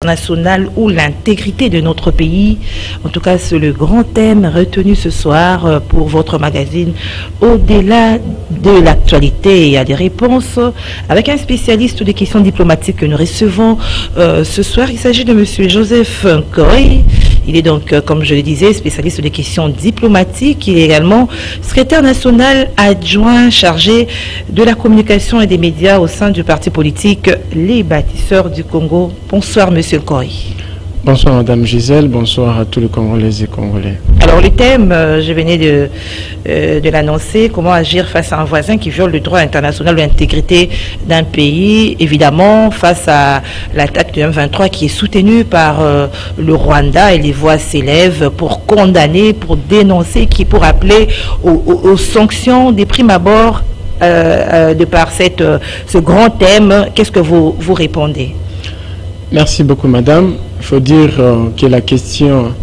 Nationale ou l'intégrité de notre pays. En tout cas, c'est le grand thème retenu ce soir pour votre magazine Au-delà de l'actualité. Il y a des réponses avec un spécialiste des questions diplomatiques que nous recevons ce soir. Il s'agit de M. Joseph Nkoy. Il est donc, comme je le disais, spécialiste des questions diplomatiques. Il est également secrétaire national adjoint chargé de la communication et des médias au sein du parti politique Les Bâtisseurs du Congo. Bonsoir, M. Nkoy. Bonsoir Madame Gisèle, bonsoir à tous les Congolaises et Congolais. Alors le thème, je venais de l'annoncer, comment agir face à un voisin qui viole le droit international ou l'intégrité d'un pays, évidemment face à l'attaque du M23 qui est soutenue par le Rwanda, et les voix s'élèvent pour condamner, pour dénoncer, pour appeler aux sanctions des primes abord de par ce grand thème. Qu'est-ce que vous répondez? Merci beaucoup Madame. Il faut dire que la question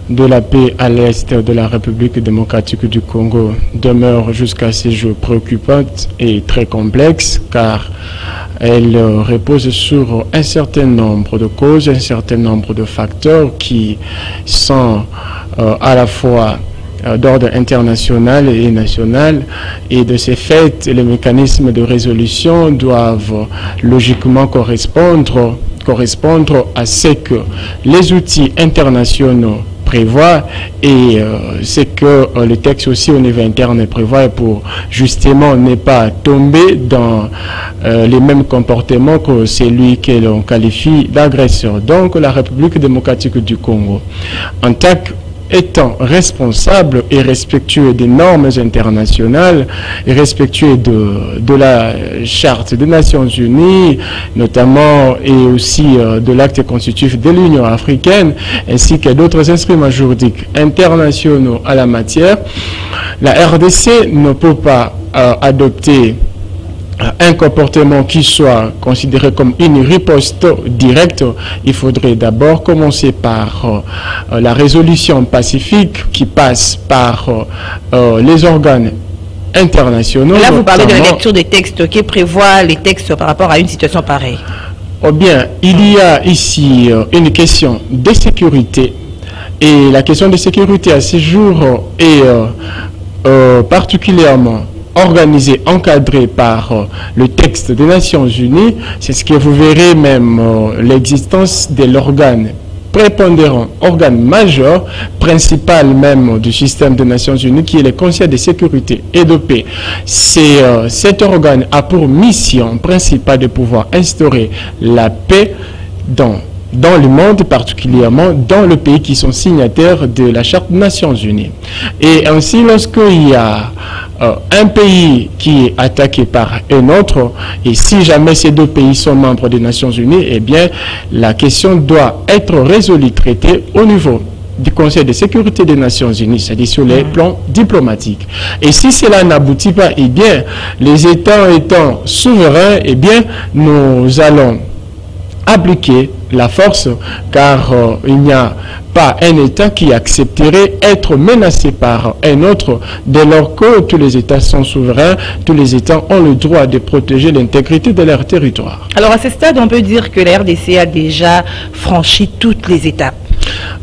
de la paix à l'est de la République démocratique du Congo demeure jusqu'à ce jour préoccupante et très complexe, car elle repose sur un certain nombre de causes, un certain nombre de facteurs qui sont à la fois d'ordre international et national, et de ces faits, les mécanismes de résolution doivent logiquement correspondre à ce que les outils internationaux prévoient et ce que le texte aussi au niveau interne prévoit, pour justement ne pas tomber dans les mêmes comportements que celui que l'on qualifie d'agresseur. Donc la République démocratique du Congo, en tant étant responsable et respectueux des normes internationales et respectueux de la Charte des Nations Unies, notamment, et aussi de l'acte constitutif de l'Union africaine, ainsi que d'autres instruments juridiques internationaux à la matière, la RDC ne peut pas adopter un comportement qui soit considéré comme une riposte directe. Il faudrait d'abord commencer par la résolution pacifique qui passe par les organes internationaux. Là, vous parlez de la lecture des textes qui prévoient les textes par rapport à une situation pareille. Oh bien, il y a ici une question de sécurité, et la question de sécurité à ce jour est particulièrement organisé, encadré par le texte des Nations Unies. C'est ce que vous verrez même l'existence de l'organe prépondérant, organe majeur, principal même du système des Nations Unies, qui est le Conseil de sécurité et de paix. Cet organe a pour mission principale de pouvoir instaurer la paix dans le monde, particulièrement dans les pays qui sont signataires de la Charte des Nations Unies. Et ainsi, lorsqu'il y a un pays qui est attaqué par un autre, et si jamais ces deux pays sont membres des Nations Unies, eh bien, la question doit être résolue, traitée au niveau du Conseil de sécurité des Nations Unies, c'est-à-dire sur les plans diplomatiques. Et si cela n'aboutit pas, eh bien, les États étant souverains, eh bien, nous allons appliquer la force, car il n'y a pas un État qui accepterait être menacé par un autre, dès lors que tous les États sont souverains, tous les États ont le droit de protéger l'intégrité de leur territoire. Alors à ce stade, on peut dire que la RDC a déjà franchi toutes les étapes.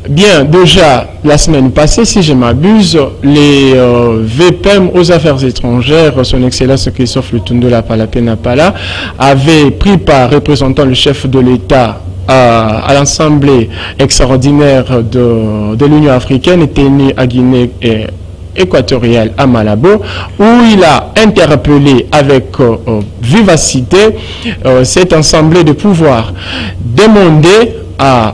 Bien, déjà, la semaine passée, si je m'abuse, les VPM aux affaires étrangères, son Excellence Christophe Lutundula Palapena-Pala, avait pris part, représentant le chef de l'État à l'Assemblée extraordinaire de l'Union africaine, tenue à Guinée équatoriale, à Malabo, où il a interpellé avec vivacité cette assemblée de pouvoir demander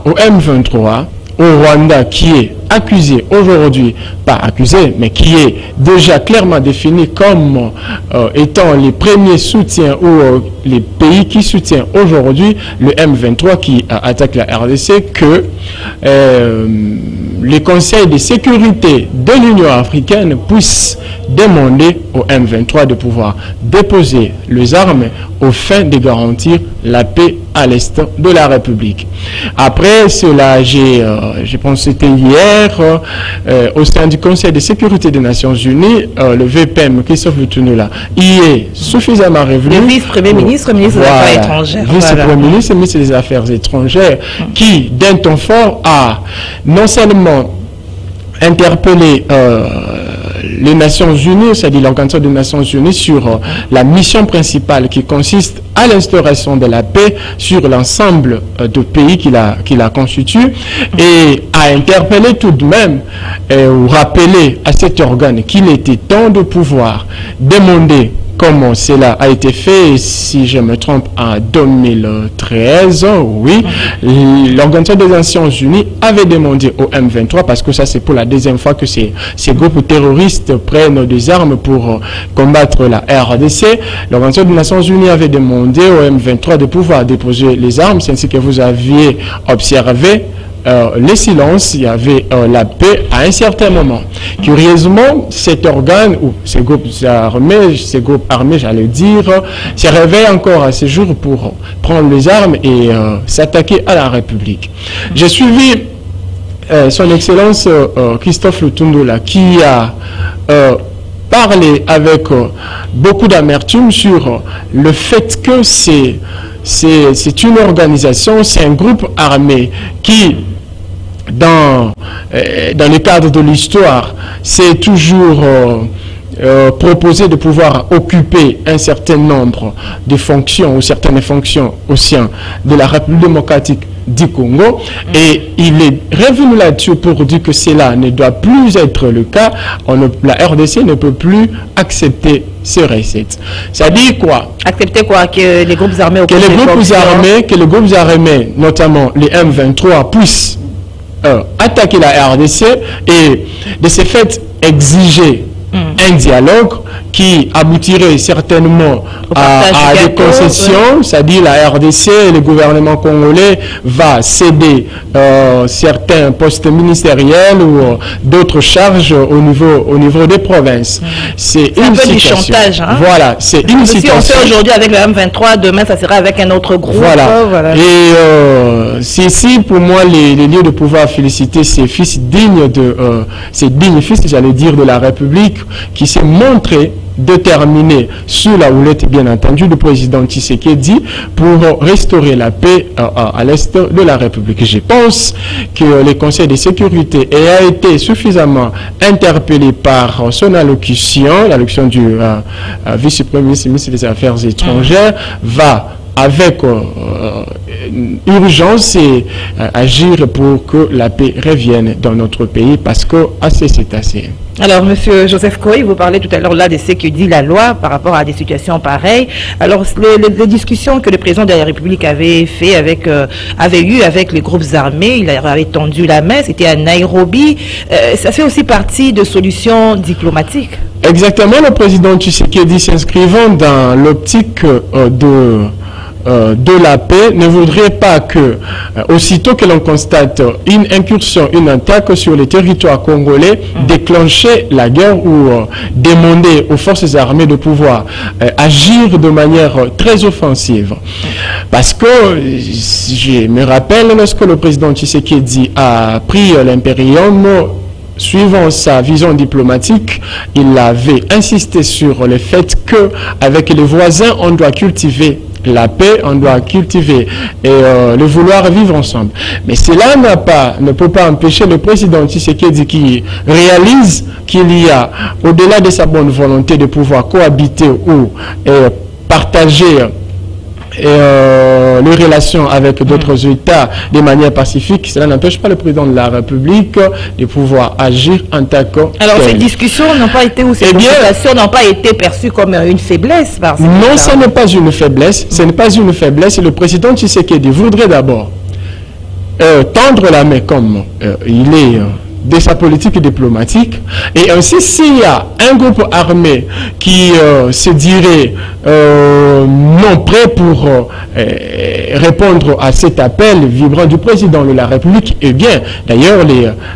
au M23, au Rwanda, qui est accusé aujourd'hui, pas accusé, mais qui est déjà clairement défini comme étant les premiers soutiens ou les pays qui soutiennent aujourd'hui le M23 qui attaque la RDC, que le Conseil de sécurité de l'Union africaine puisse demander au M23 de pouvoir déposer les armes aux fins de garantir la paix à l'est de la République. Après cela, je pense que c'était hier, au sein du Conseil de sécurité des Nations Unies, le VPM, Christophe Lutunula, y est suffisamment revenu. Le vice-premier ministre, ministre des Affaires étrangères. Vice-premier ministre, ministre des Affaires étrangères, qui, d'un ton fort, a non seulement interpellé les Nations Unies, c'est-à-dire l'Organisation des Nations Unies, sur la mission principale qui consiste à l'instauration de la paix sur l'ensemble de pays qui la constituent, et a interpellé tout de même ou rappelé à cet organe qu'il était temps de pouvoir demander, comme cela a été fait, si je me trompe, en 2013, oui, l'Organisation des Nations Unies avait demandé au M23, parce que ça c'est pour la deuxième fois que ces groupes terroristes prennent des armes pour combattre la RDC, l'Organisation des Nations Unies avait demandé au M23 de pouvoir déposer les armes, c'est ainsi que vous aviez observé les silences, il y avait la paix à un certain moment. Curieusement, cet organe, ou ces groupes armés, j'allais dire, se réveille encore à ce jour pour prendre les armes et s'attaquer à la République. J'ai suivi son Excellence Christophe Lutundola, qui a parlé avec beaucoup d'amertume sur le fait que c'est une organisation, c'est un groupe armé qui, dans le cadre de l'histoire, c'est toujours proposé de pouvoir occuper un certain nombre de fonctions ou certaines fonctions au sein de la République démocratique du Congo, et il est revenu là-dessus pour dire que cela ne doit plus être le cas. La RDC ne peut plus accepter ces recettes. Ça dit quoi? Accepter quoi? Que les groupes armés, que les groupes armés, notamment les M23, puissent attaquer la RDC et de ce fait exiger un dialogue qui aboutirait certainement à des concessions, c'est-à-dire la RDC et le gouvernement congolais va céder certains postes ministériels ou d'autres charges au niveau des provinces. C'est un peu du chantage. Hein? Voilà, c'est une situation. Si on fait aujourd'hui avec le M23, demain ça sera avec un autre groupe. Voilà. Et c'est ici pour moi les lieux de pouvoir féliciter ces fils dignes fils, j'allais dire, de la République, qui s'est montré déterminé sous la houlette, bien entendu, du président Tshisekedi pour restaurer la paix à l'est de la République. Je pense que le Conseil de sécurité a été suffisamment interpellé par son allocution, l'allocution du vice-premier ministre des Affaires étrangères, va avec urgence et agir pour que la paix revienne dans notre pays, parce que assez c'est assez. Alors, Monsieur Joseph Koy, vous parlez tout à l'heure là de ce que dit la loi par rapport à des situations pareilles. Alors, les discussions que le président de la République avait eu avec les groupes armés, il leur avait tendu la main, c'était à Nairobi. Ça fait aussi partie de solutions diplomatiques. Exactement, le président Tshisekedi, s'inscrivant dans l'optique de la paix, ne voudrait pas que, aussitôt que l'on constate une incursion, une attaque sur le territoire congolais, déclencher la guerre ou demander aux forces armées de pouvoir agir de manière très offensive. Parce que, je me rappelle, lorsque le président Tshisekedi a pris l'impérium, suivant sa vision diplomatique, il avait insisté sur le fait que, avec les voisins, on doit cultiver la paix, on doit cultiver et le vouloir vivre ensemble. Mais cela ne peut pas empêcher le président Tshisekedi, qui réalise qu'il y a, au-delà de sa bonne volonté de pouvoir cohabiter ou partager les relations avec d'autres États de manière pacifique, cela n'empêche pas le président de la République de pouvoir agir en tant que Alors ces discussions n'ont pas été, ou ces consultations n'ont pas été perçues comme une faiblesse par Non, ce n'est pas une faiblesse, ce n'est pas une faiblesse. Le président Tshisekedi voudrait d'abord tendre la main, comme il est de sa politique diplomatique. Et ainsi, s'il y a un groupe armé qui se dirait non prêt pour répondre à cet appel vibrant du président de la République, eh bien, d'ailleurs,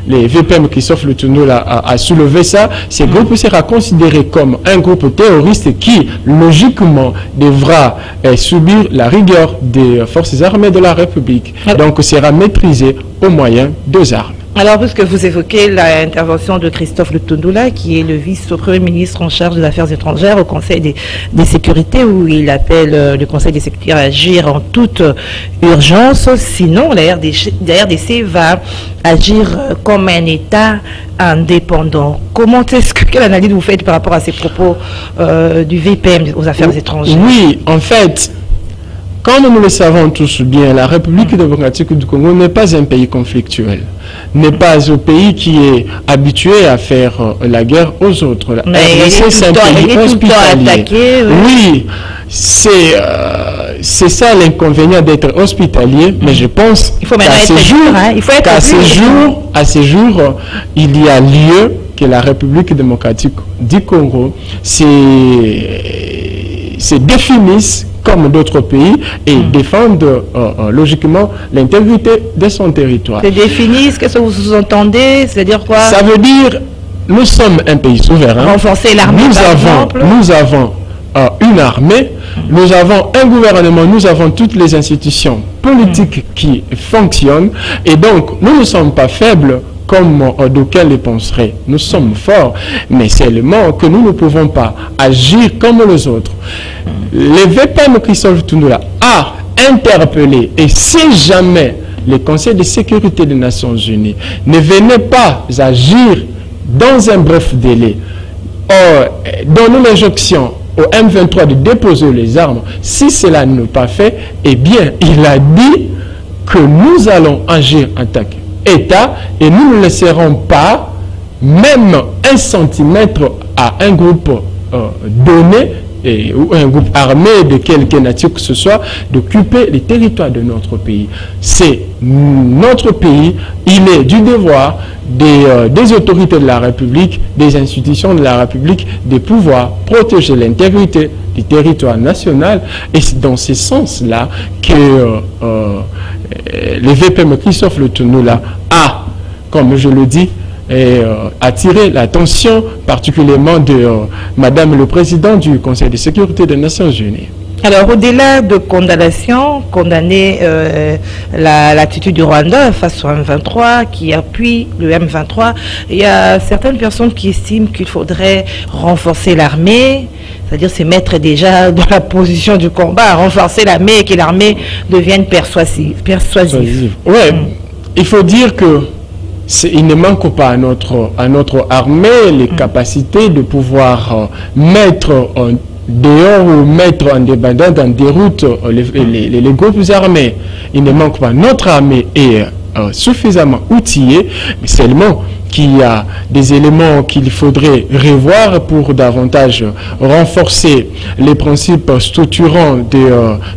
les VPM Christophe Le Tunula a soulevé ça, ce groupe sera considéré comme un groupe terroriste qui, logiquement, devra subir la rigueur des forces armées de la République. Donc, sera maîtrisé au moyen des armes. Alors, puisque vous évoquez l'intervention de Christophe Le Tunula, qui est le vice-premier ministre en charge des Affaires étrangères au Conseil des sécurités, où il appelle le Conseil des sécurités à agir en toute urgence. Sinon, la RDC va agir comme un État indépendant. Quelle analyse vous faites par rapport à ces propos du VPM aux Affaires étrangères? Oui, en fait, comme nous le savons tous bien, la République démocratique du Congo n'est pas un pays conflictuel, n'est pas un pays qui est habitué à faire la guerre aux autres. La RDC, c'est un pays hospitalier. Oui, c'est ça l'inconvénient d'être hospitalier, mais je pense qu'à ces jours, il y a lieu que la République démocratique du Congo se définisse comme d'autres pays et défendent logiquement l'intégrité de son territoire. Se définissent, qu'est-ce que vous sous-entendez? C'est-à-dire quoi? Ça veut dire, nous sommes un pays souverain. Renforcer l'armée, Nous avons une armée, nous avons un gouvernement, nous avons toutes les institutions politiques qui fonctionnent, et donc nous ne sommes pas faibles comme d'aucuns le penseraient. Nous sommes forts, mais seulement que nous ne pouvons pas agir comme les autres. Le VPM Christophe Tunula a interpellé, et si jamais le Conseil de sécurité des Nations Unies ne venait pas agir dans un bref délai, donner l'injonction au M23 de déposer les armes, si cela n'est pas fait, eh bien, il a dit que nous allons agir en tant qu'État et nous ne laisserons pas même un centimètre à un groupe donné ou un groupe armé de quelque nature que ce soit d'occuper les territoires de notre pays. C'est notre pays, il est du devoir des autorités de la République, des institutions de la République de pouvoir protéger l'intégrité du territoire national, et c'est dans ce sens-là que le VPM Christophe Le Tunula a, comme je le dis, attirer l'attention particulièrement de Madame le Président du Conseil de sécurité des Nations Unies. Alors, au-delà de condamner l'attitude du Rwanda face au M23, qui appuie le M23, il y a certaines personnes qui estiment qu'il faudrait renforcer l'armée, c'est-à-dire se mettre déjà dans la position du combat, renforcer l'armée et que l'armée devienne persuasive. Oui, il faut dire que il ne manque pas à notre armée les capacités de pouvoir mettre dehors ou mettre en débandade, en déroute les groupes armés. Il ne manque pas. Notre armée est suffisamment outillée, mais seulement qu'il y a des éléments qu'il faudrait revoir pour davantage renforcer les principes structurants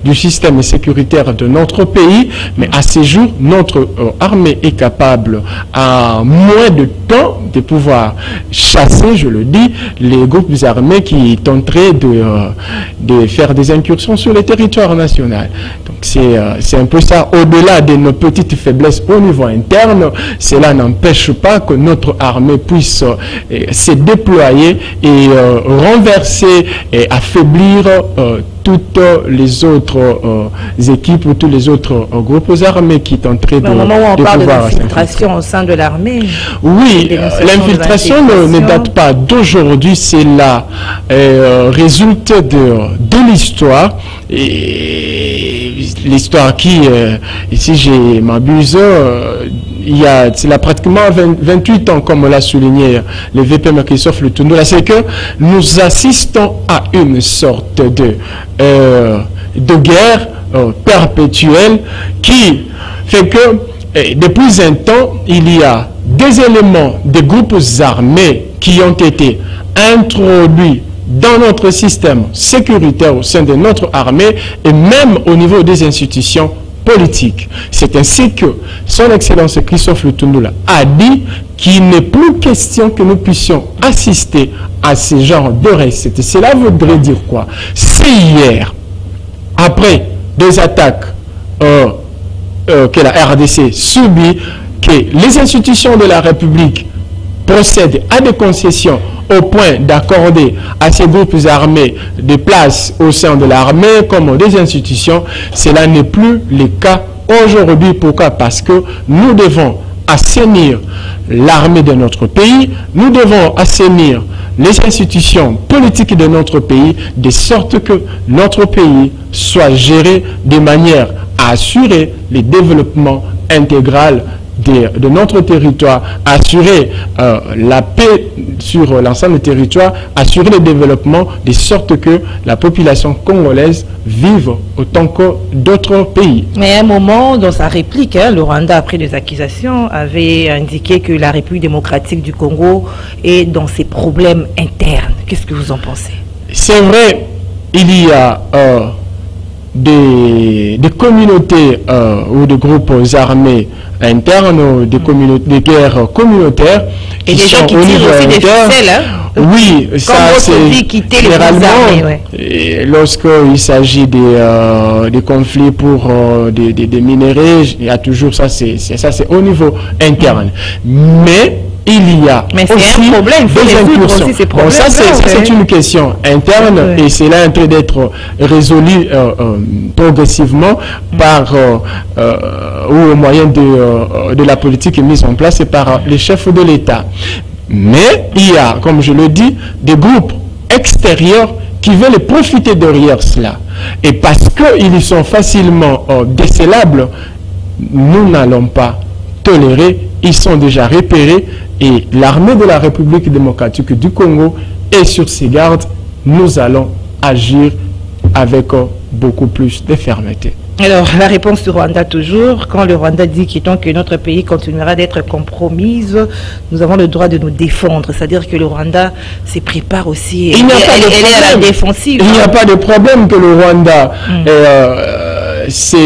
du système sécuritaire de notre pays. Mais à ce jour, notre armée est capable, à moins de temps, de pouvoir chasser, je le dis, les groupes armés qui tenteraient de faire des incursions sur le territoire national. Donc c'est un peu ça. Au-delà de nos petites faiblesses au niveau interne, cela n'empêche pas que notre armée puisse se déployer et renverser et affaiblir toutes les autres équipes ou tous les autres groupes armés qui tenteraient de pouvoir... Au moment où on parle de l'infiltration au sein de l'armée... Oui, l'infiltration ne date pas d'aujourd'hui, c'est la résultat de l'histoire. Et l'histoire qui, ici je m'abuse, c'est là pratiquement 28 ans, comme l'a souligné le VPM Christophe Le Tunula, c'est que nous assistons à une sorte de guerre perpétuelle qui fait que depuis un temps, il y a des éléments des groupes armés qui ont été introduits dans notre système sécuritaire au sein de notre armée et même au niveau des institutions politiques. C'est ainsi que son Excellence Christophe Le Tunula a dit qu'il n'est plus question que nous puissions assister à ce genre de recettes. Cela voudrait dire quoi? C'est hier, après des attaques que la RDC subit, que les institutions de la République procèdent à des concessions au point d'accorder à ces groupes armés des places au sein de l'armée comme des institutions. Cela n'est plus le cas aujourd'hui. Pourquoi? Parce que nous devons assainir l'armée de notre pays, nous devons assainir les institutions politiques de notre pays, de sorte que notre pays soit géré de manière à assurer le développement intégral de notre territoire, assurer la paix sur l'ensemble du territoire, assurer le développement de sorte que la population congolaise vive autant que d'autres pays. Mais à un moment, dans sa réplique, le Rwanda, après des accusations, avait indiqué que la République démocratique du Congo est dans ses problèmes internes. Qu'est-ce que vous en pensez? C'est vrai, il y a des communautés ou de groupes armés internes, des guerres communautaires et des gens qui tirent aussi des ficelles, hein? Oui, ça c'est généralement lorsqu'il s'agit des conflits pour des minerais, il y a toujours ça, c'est au niveau interne. Mais il y a aussi un problème, il faut des incursions. Bon, ça c'est une question interne et c'est là en train d'être résolu progressivement par ou au moyen de la politique mise en place par les chefs de l'État. Mais il y a, comme je le dis, des groupes extérieurs qui veulent profiter derrière cela. Et parce qu'ils sont facilement décelables, nous n'allons pas tolérer, ils sont déjà repérés et l'armée de la République démocratique du Congo est sur ses gardes. Nous allons agir avec beaucoup plus de fermeté. Alors, la réponse du Rwanda toujours, quand le Rwanda dit que notre pays continuera d'être compromise, nous avons le droit de nous défendre. C'est-à-dire que le Rwanda se prépare aussi, elle est à la défensive. Il n'y a pas de problème que le Rwanda s'est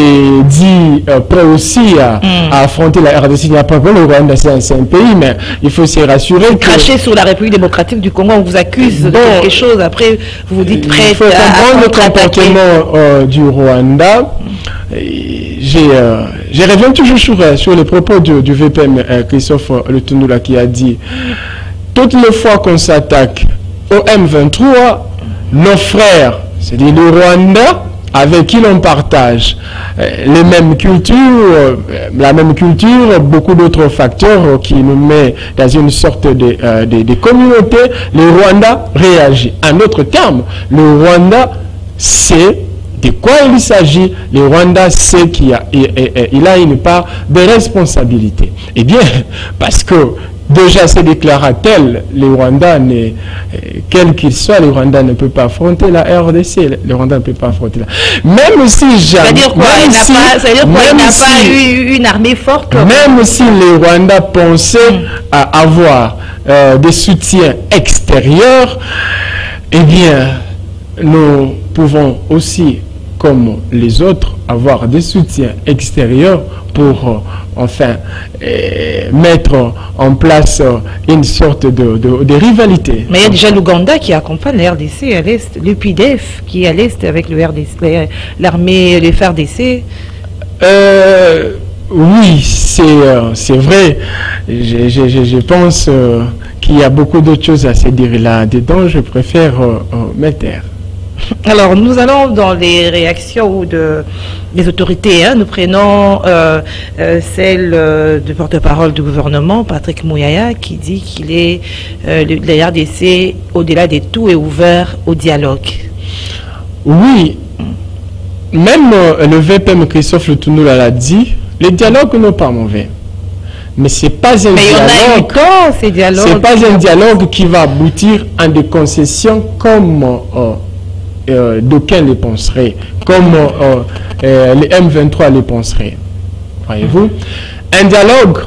dit prêt aussi à affronter la RDC. Il n'y a pas de problème, le Rwanda c'est un pays, mais il faut se rassurer que... Cracher sur la République démocratique du Congo, on vous accuse de quelque chose, après vous vous dites prêt à... Il faut comprendre le comportement du Rwanda. Je reviens toujours sur les propos du VPM Christophe Lutunula qui a dit toutes les fois qu'on s'attaque au M23, nos frères, c'est-à-dire le Rwanda, avec qui l'on partage les mêmes cultures, la même culture, beaucoup d'autres facteurs qui nous mettent dans une sorte de communauté, le Rwanda réagit. En d'autres termes, le Rwanda sait de quoi il s'agit. Le Rwanda sait qu'il a une part de responsabilité. Eh bien, parce que déjà c'est déclaratel, le Rwanda, quel qu'il soit, le Rwanda ne peut pas affronter la RDC. Le Rwanda ne peut pas affronter la... Même si jamais... C'est-à-dire quoi? Il n'a pas eu une armée forte? Même si le Rwanda pensait à avoir des soutiens extérieurs, eh bien, nous pouvons aussi, comme les autres, avoir des soutiens extérieurs pour enfin mettre en place une sorte de rivalité. Mais il y a déjà l'Ouganda qui accompagne la RDC à l'Est, l'UPDF qui est à l'Est avec le RDC, l'armée, les FARDC. Oui, c'est vrai. Je pense qu'il y a beaucoup d'autres choses à se dire là-dedans. Je préfère me taire. Alors, nous allons dans les réactions des autorités. Nous prenons celle du porte-parole du gouvernement, Patrick Mouyaya, qui dit qu'il est la RDC, au-delà de tout, est ouvert au dialogue. Oui, même le VPM Christophe Lutunula l'a dit, les dialogues n'est pas mauvais. Mais ce n'est pas un dialogue. C'est pas un dialogue qui va aboutir à des concessions comme d'aucuns les penseraient, comme les M23 les penseraient. Voyez-vous? Un dialogue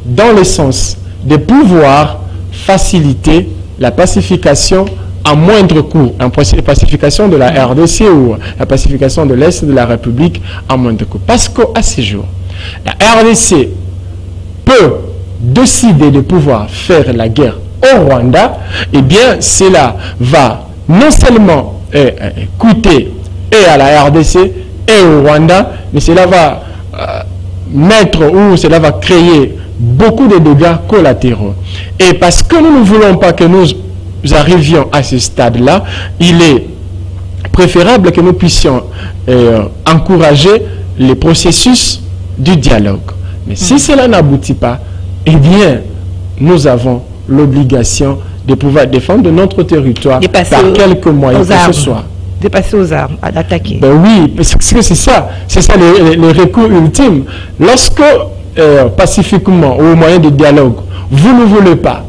dans le sens de pouvoir faciliter la pacification à moindre coût, la pacification de la RDC ou la pacification de l'Est de la République à moindre coût. Parce qu'à ce jour, la RDC peut décider de pouvoir faire la guerre au Rwanda, eh bien, cela va non seulement coûter et à la RDC et au Rwanda, mais cela va cela va créer beaucoup de dégâts collatéraux. Et parce que nous ne voulons pas que nous arrivions à ce stade-là, il est préférable que nous puissions encourager les processus du dialogue. Mais si cela n'aboutit pas, eh bien, nous avons l'obligation de pouvoir défendre notre territoire par quelques moyens que ce soit. De passer aux armes, à l'attaquer. Ben oui, parce que c'est ça le recours ultime. Lorsque pacifiquement ou au moyen de dialogue, vous ne voulez pas,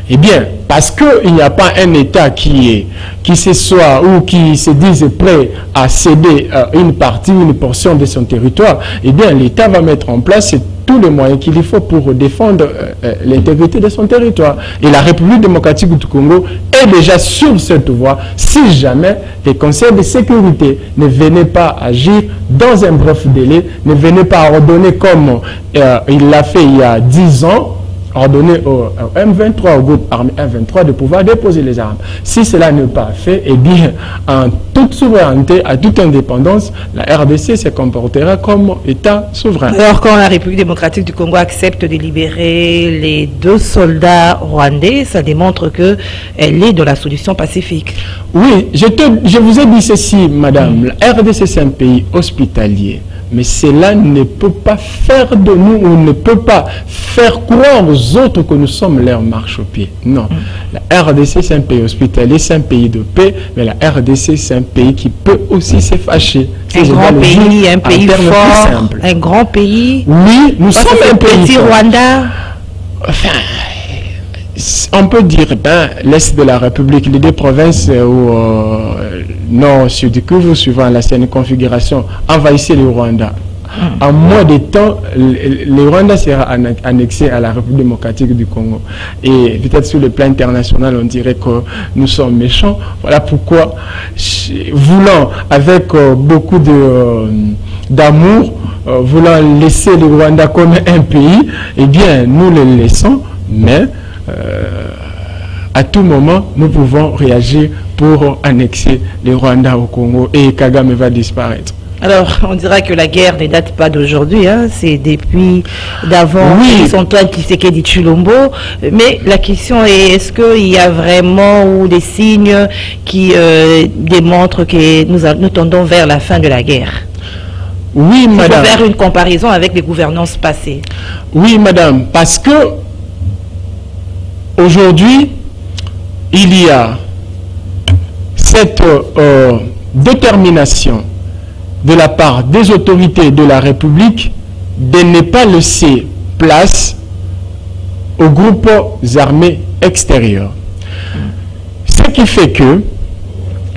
eh bien, parce qu'il n'y a pas un État qui se soit ou qui se dise prêt à céder une partie ou une portion de son territoire, eh bien, l'État va mettre en place tous les moyens qu'il faut pour défendre l'intégrité de son territoire. Et la République démocratique du Congo est déjà sur cette voie si jamais les conseils de sécurité ne venaient pas agir dans un bref délai, ne venaient pas ordonner comme il l'a fait il y a 10 ans, ordonner au M23, au groupe armé M23 de pouvoir déposer les armes. Si cela n'est pas fait, eh bien, en toute souveraineté, à toute indépendance, la RDC se comportera comme État souverain. Alors, quand la République démocratique du Congo accepte de libérer les 2 soldats rwandais, ça démontre qu'elle est de la solution pacifique. Oui, je vous ai dit ceci, madame. La RDC, c'est un pays hospitalier. Mais cela ne peut pas faire de nous, ou ne peut pas faire croire aux autres que nous sommes leur marchepied. Non. La RDC, c'est un pays hospitalier, c'est un pays de paix, mais la RDC, c'est un pays qui peut aussi se fâcher. Un grand pays, un pays fort, un grand pays. Oui, nous sommes un pays fort. Rwanda. Enfin, on peut dire, l'Est de la République, les 2 provinces où Nord, Sud Kivu, suivant la scène configuration, envahissait le Rwanda. En moins de temps, le Rwanda sera annexé à la République démocratique du Congo. Et peut-être sur le plan international, on dirait que nous sommes méchants. Voilà pourquoi, voulant avec beaucoup d'amour, voulant laisser le Rwanda comme un pays, eh bien, nous le laissons, mais à tout moment, nous pouvons réagir pour annexer le Rwanda au Congo et Kagame va disparaître. Alors, on dira que la guerre ne date pas d'aujourd'hui, hein, c'est depuis d'avant Antoine Tshisekedi Tshilombo. Mais la question est, est-ce qu'il y a vraiment des signes qui démontrent que nous tendons vers la fin de la guerre? Oui, madame. Faire une comparaison avec les gouvernances passées. Oui, madame, parce que aujourd'hui, il y a cette détermination de la part des autorités de la République de ne pas laisser place aux groupes armés extérieurs. Ce qui fait que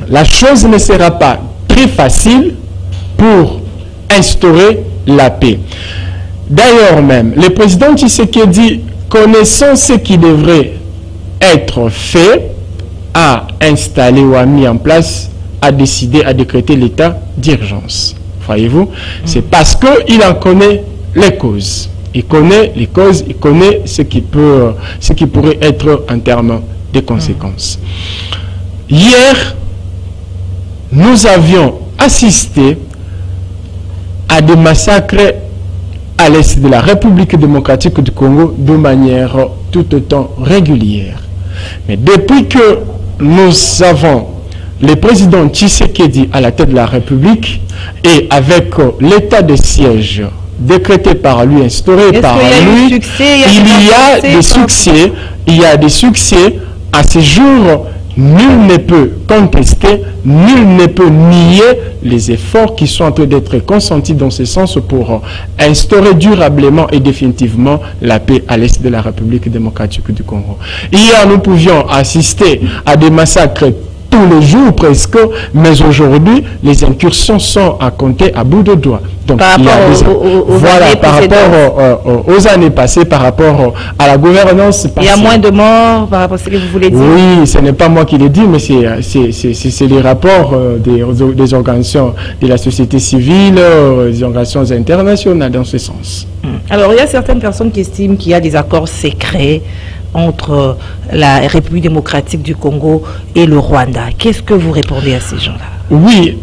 la chose ne sera pas très facile pour instaurer la paix. D'ailleurs même, le président Tshisekedi, connaissant ce qui devrait être fait, a installé ou a mis en place, a décidé, a décrété l'état d'urgence. Voyez-vous, c'est parce qu'il en connaît les causes. Il connaît les causes, il connaît ce qui pourrait être en termes de conséquences. Hier, nous avions assisté à des massacres à l'est de la République démocratique du Congo de manière tout autant régulière. Mais depuis que nous avons le président Tshisekedi à la tête de la République et avec l'état de siège décrété par lui, instauré par lui, il y a des succès. À ce jour, nul ne peut contester, nul ne peut nier les efforts qui sont en train d'être consentis dans ce sens pour instaurer durablement et définitivement la paix à l'est de la République démocratique du Congo. Hier, nous pouvions assister à des massacres tous les jours presque, mais aujourd'hui, les incursions sont à compter à bout de doigts. Donc, par rapport aux années passées, par rapport à la gouvernance passée. Il y a moins de morts par rapport à ce que vous voulez dire? Oui, ce n'est pas moi qui l'ai dit, mais c'est les rapports des organisations de la société civile, des organisations internationales dans ce sens. Alors, il y a certaines personnes qui estiment qu'il y a des accords secrets entre la République démocratique du Congo et le Rwanda. Qu'est-ce que vous répondez à ces gens-là? Oui,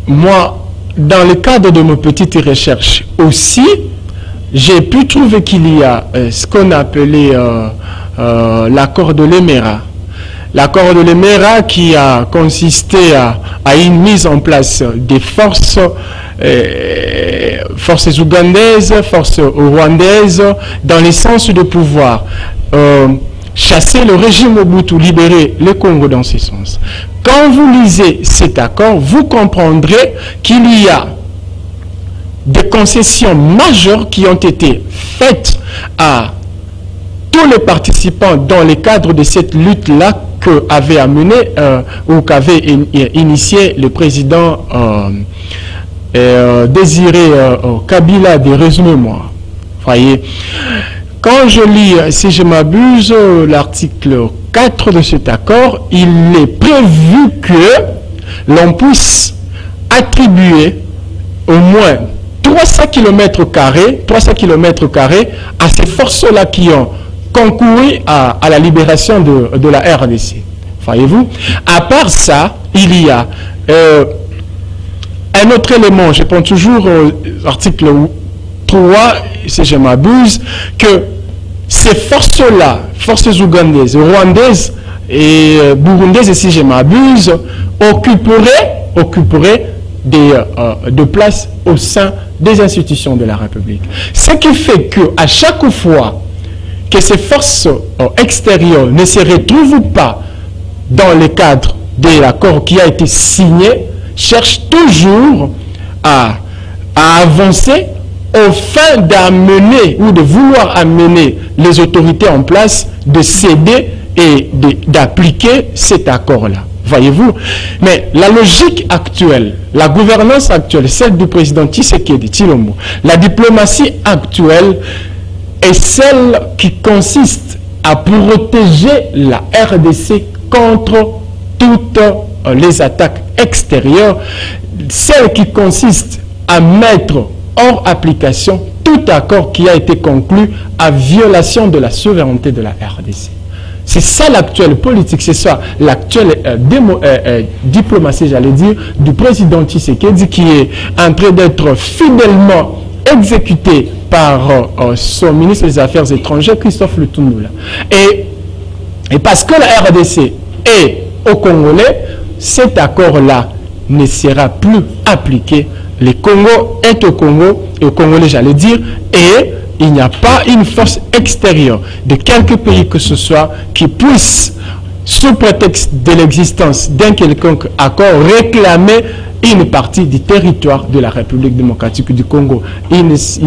moi, dans le cadre de mes petites recherches aussi, j'ai pu trouver qu'il y a ce qu'on appelait l'accord de l'Emera. L'accord de l'Emera qui a consisté à une mise en place des forces ougandaises, forces rwandaises, dans le sens de pouvoir chasser le régime Mobutu, libérer le Congo dans ce sens. Quand vous lisez cet accord, vous comprendrez qu'il y a des concessions majeures qui ont été faites à tous les participants dans le cadre de cette lutte-là qu'avait amené ou qu'avait initié le président Désiré Kabila de Résumé-moi. Voyez, quand je lis, si je m'abuse, l'article 4 de cet accord, il est prévu que l'on puisse attribuer au moins 300 km² à ces forces-là qui ont concouru à la libération de la RDC. Voyez-vous? À part ça, il y a un autre élément, je prends toujours l'article 3, si je m'abuse, que ces forces-là, forces ougandaises, rwandaises et burundaises, si je m'abuse, occuperaient de place au sein des institutions de la République. Ce qui fait qu'à chaque fois que ces forces extérieures ne se retrouvent pas dans le cadre de l'accord qui a été signé, cherchent toujours à avancer au fin d'amener ou de vouloir amener les autorités en place de céder et d'appliquer cet accord-là. Voyez-vous? Mais la logique actuelle, la gouvernance actuelle, celle du président Tshisekedi Tshilombo, la diplomatie actuelle est celle qui consiste à protéger la RDC contre toutes les attaques extérieures, celle qui consiste à mettre hors application tout accord qui a été conclu à violation de la souveraineté de la RDC. C'est ça l'actuelle politique, c'est ça l'actuelle diplomatie, j'allais dire, du président Tshisekedi qui est en train d'être fidèlement exécuté par son ministre des Affaires étrangères, Christophe Lutundula. Et parce que la RDC est au Congolais, cet accord-là ne sera plus appliqué. Le Congo est au Congo, et au Congolais, j'allais dire, et il n'y a pas une force extérieure de quelque pays que ce soit qui puisse, sous prétexte de l'existence d'un quelconque accord, réclamer une partie du territoire de la République démocratique du Congo. Il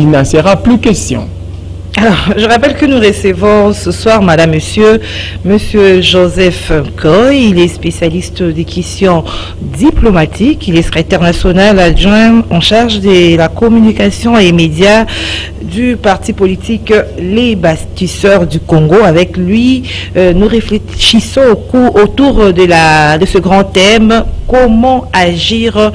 n'en sera plus question. Alors, je rappelle que nous recevons ce soir, madame, monsieur Joseph Koy. Il est spécialiste des questions diplomatiques. Il est secrétaire national adjoint en charge de la communication et médias du parti politique Les Bâtisseurs du Congo. Avec lui, nous réfléchissons autour de ce grand thème, comment agir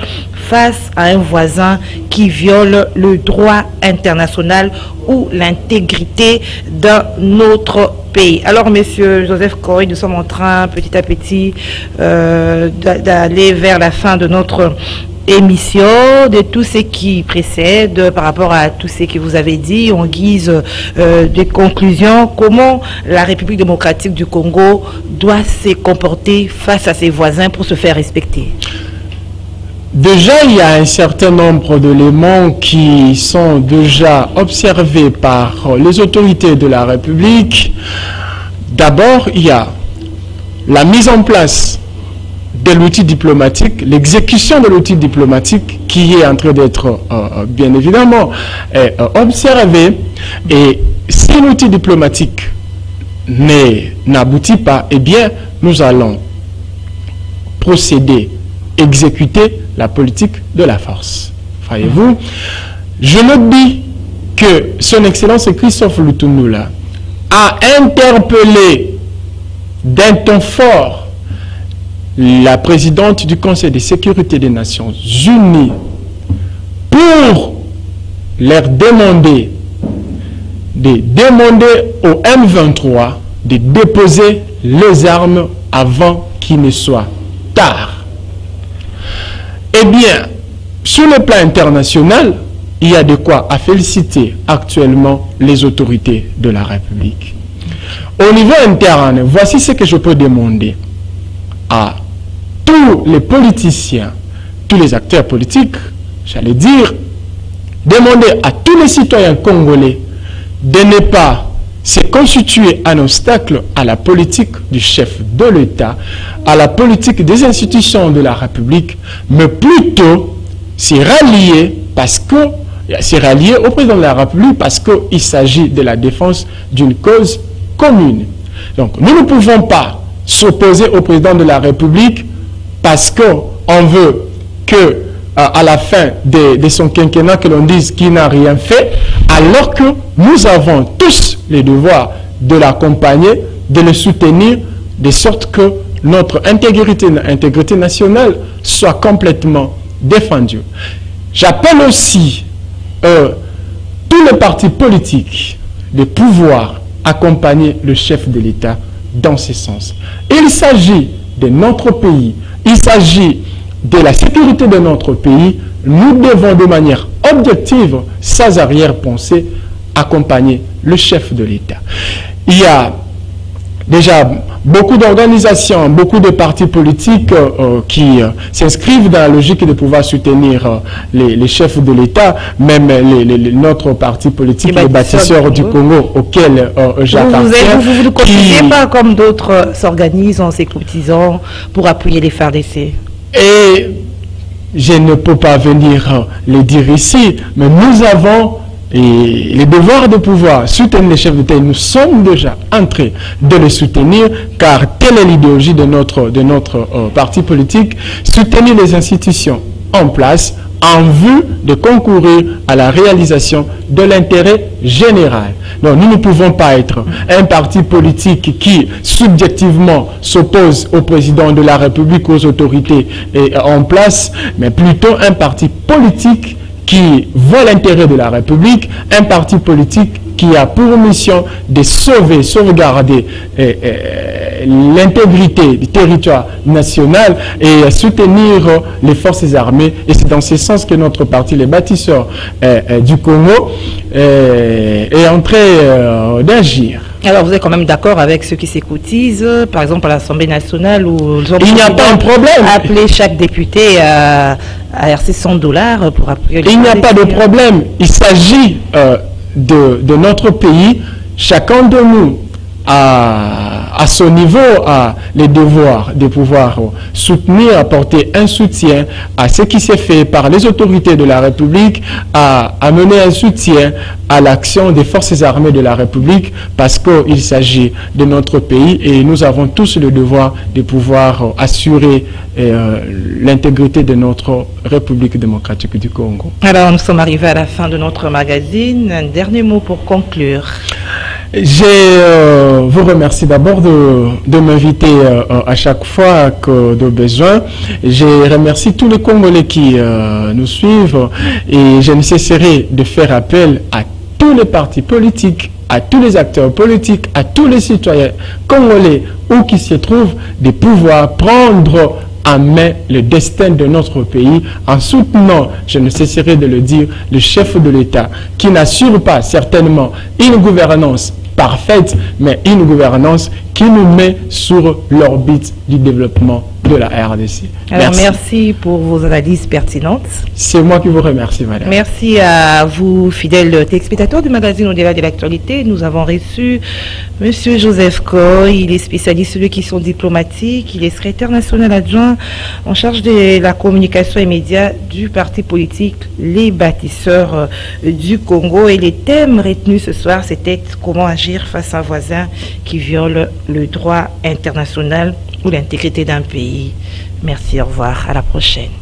face à un voisin qui viole le droit international ou l'intégrité d'un autre pays. Alors, monsieur Joseph Koy, nous sommes en train, petit à petit, d'aller vers la fin de notre émission, de tout ce qui précède par rapport à tout ce que vous avez dit en guise de conclusion. Comment la République démocratique du Congo doit se comporter face à ses voisins pour se faire respecter? Déjà, il y a un certain nombre d'éléments qui sont déjà observés par les autorités de la République. D'abord, il y a la mise en place de l'outil diplomatique, l'exécution de l'outil diplomatique qui est en train d'être bien évidemment observé. Et si l'outil diplomatique n'aboutit pas, eh bien, nous allons posséder, exécuter la politique de la force. Voyez-vous, je me dis que son Excellence Christophe Lutundula a interpellé d'un ton fort la présidente du Conseil de sécurité des Nations Unies pour leur demander au M23 de déposer les armes avant qu'il ne soit tard. Eh bien, sur le plan international, il y a de quoi à féliciter actuellement les autorités de la République. Au niveau interne, voici ce que je peux demander à tous les politiciens, tous les acteurs politiques, j'allais dire, demander à tous les citoyens congolais de ne pas se constituer un obstacle à la politique du chef de l'État, à la politique des institutions de la République, mais plutôt s'y rallier au président de la République parce qu'il s'agit de la défense d'une cause commune. Donc nous ne pouvons pas s'opposer au président de la République parce qu'on veut que à la fin de son quinquennat que l'on dise qu'il n'a rien fait, alors que nous avons tous le devoir de l'accompagner, de le soutenir, de sorte que notre intégrité nationale soit complètement défendue. J'appelle aussi tous les partis politiques de pouvoir accompagner le chef de l'État dans ce sens. Il s'agit de notre pays, il s'agit de la sécurité de notre pays. Nous devons de manière objective, sans arrière-pensée, accompagner le chef de l'État. Il y a déjà beaucoup d'organisations, beaucoup de partis politiques qui s'inscrivent dans la logique de pouvoir soutenir les chefs de l'État, même notre parti politique, les bâtisseurs du Congo, auquel j'appartiens. Vous ne considérez pas comme d'autres s'organisent en s'écoutisant pour appuyer les FARDC? Et je ne peux pas venir le dire ici, mais nous avons le devoir de pouvoir soutenir les chefs d'État. Nous sommes déjà en train de les soutenir, car telle est l'idéologie de notre parti politique, soutenir les institutions en place en vue de concourir à la réalisation de l'intérêt général. Donc nous ne pouvons pas être un parti politique qui subjectivement s'oppose au président de la République, aux autorités en place, mais plutôt un parti politique qui voit l'intérêt de la République, un parti politique qui a pour mission de sauvegarder l'intégrité du territoire national et soutenir les forces armées. Et c'est dans ce sens que notre parti, les bâtisseurs du Congo, est en train d'agir. Alors vous êtes quand même d'accord avec ceux qui s'écoutisent, par exemple à l'Assemblée nationale, où il n'y a pas de problème. Appeler chaque député à verser $100 pour appuyer les... Il n'y a pas de problème. Il s'agit de notre pays. Chacun de nous à son niveau a les devoirs de pouvoir soutenir, apporter un soutien à ce qui s'est fait par les autorités de la République, à amener un soutien à l'action des forces armées de la République, parce qu'il s'agit de notre pays et nous avons tous le devoir de pouvoir assurer l'intégrité de notre République démocratique du Congo. Alors nous sommes arrivés à la fin de notre magazine. Un dernier mot pour conclure. Je vous remercie d'abord de m'inviter à chaque fois que de besoin. Je remercie tous les Congolais qui nous suivent et je ne cesserai de faire appel à tous les partis politiques, à tous les acteurs politiques, à tous les citoyens congolais où qu'ils se trouvent, de pouvoir prendre en main le destin de notre pays en soutenant, je ne cesserai de le dire, le chef de l'État qui n'assure pas certainement une gouvernance parfaite, mais une gouvernance qui nous met sur l'orbite du développement de la RDC. Alors merci pour vos analyses pertinentes. C'est moi qui vous remercie, madame. Merci à vous, fidèles téléspectateurs du magazine Au-delà de l'actualité. Nous avons reçu M. Joseph Koy. Il est spécialiste de questions diplomatiques. Il est secrétaire national adjoint en charge de la communication et médias du parti politique Les Bâtisseurs du Congo. Et les thèmes retenus ce soir, c'était comment agir face à un voisin qui viole le droit international ou l'intégrité d'un pays. Merci, au revoir, à la prochaine.